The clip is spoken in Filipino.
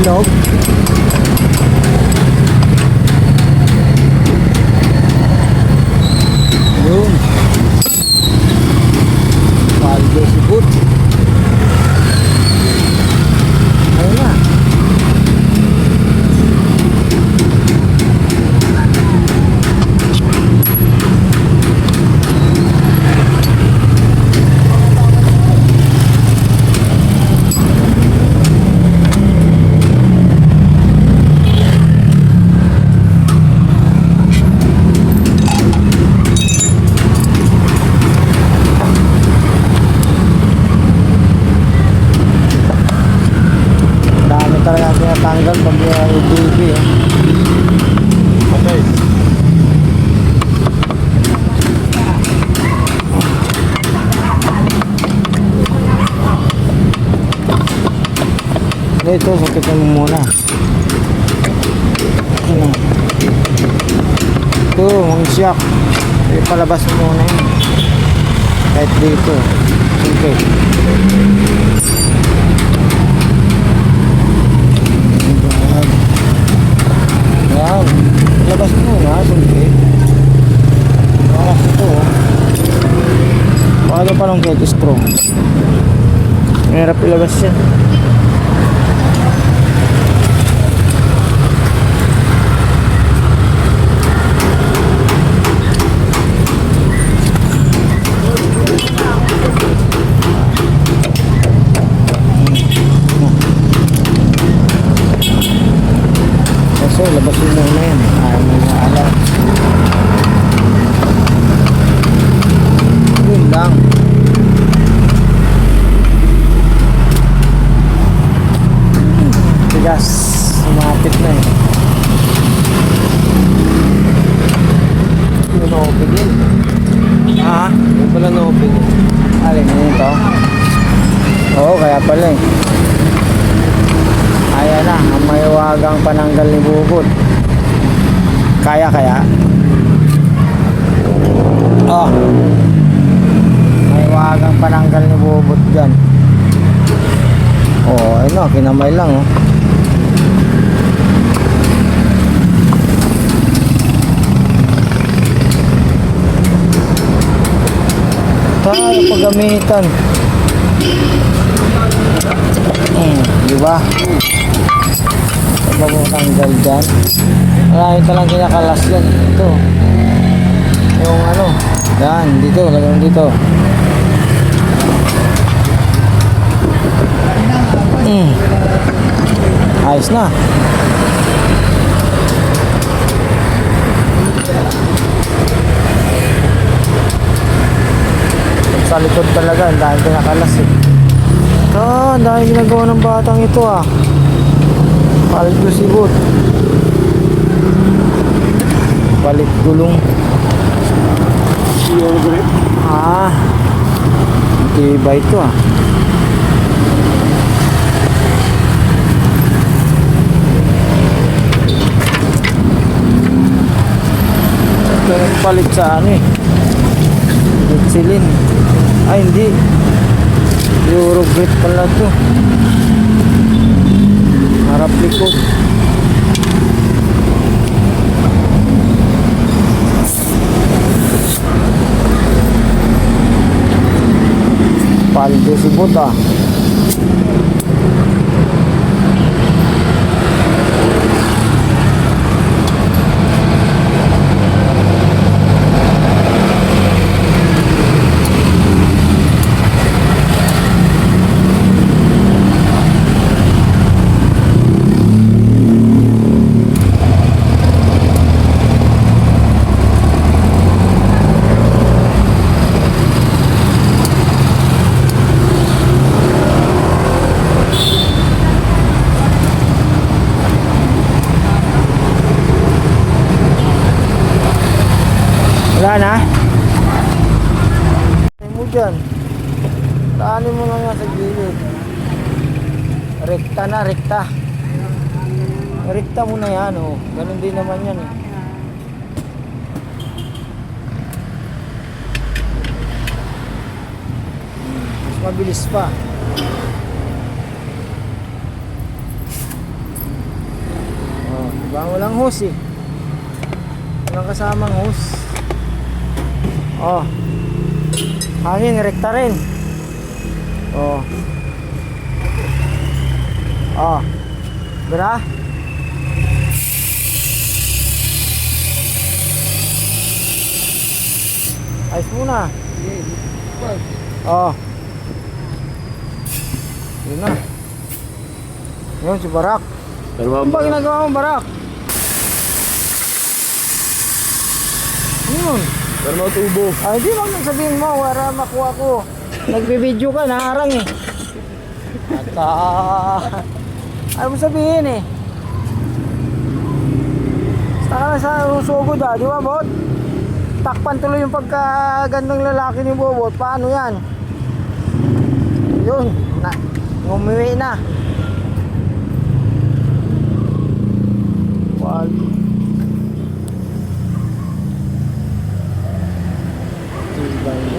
hinog. Yun. Paldo sibut. Ayun na. Talaga tinatanggal pag UTV eh. Okay. Ito, sakitin mo muna. Ito, ang siyak. Palabas mo muna yun. Kahit dito. Okay. Yan, labas mo na, siyempre. Labas ito. Baka pa lang kahit screw. Mahirap ilabas yan. So, labas mo muna yan. Ayaw mo na alam. Yun lang. Tigas. Sumapit na eh. Yung na-open yun. Ha? Yung pala na-open yun. Alin na yun to? Oo, kaya pala eh. Ayan na, ang mahiwagang pananggal ni Bubot. Kaya? Oh, mahiwagang pananggal ni Bubot dyan. Oh, ayun na, kinamay lang oh. Paano paggamitan? Diba? Pag mo tanggal dyan, marami talang kinakalas yan. Ito yung ano, yan, dito, lagyan dito. Ayos na. Sa likod talaga, ang dahil kinakalas eh. Ang dahil ginagawa ng batang ito ah. Paldo sibut. Palit gulong. Ah, iba ito ah. Ito nagpalit sa ano eh, Michelin. Ay hindi, Eurogrit pala ito. Harap likod. Paldo sibut ah. Wala na? Ay mo dyan. Taanin mo na nga sa gilid. Rekta na, rekta. Rekta mo na yan, oh. Ganun din naman yan, eh. Mas mabilis pa. Diba? Walang hose eh. Walang kasamang hose. Oh. Hangin, rekta rin. Oh. Oh. Diba? Ayos muna. Oh. Yun na. Yun si Barak. Ano ba ginagawa mo, Barak? Yun. Pero matubo. Ay, di ba nang sabihin mo, para makuha ko. Nagbibideo ka, naharang eh. At ayaw mo sabihin eh. Basta ka na sa sugod di ba, Bot? Takpan tuloy yung pagkagandang lalaki ni Bobot. Paano yan? Yun, umuwi na. Wag. Tibay na.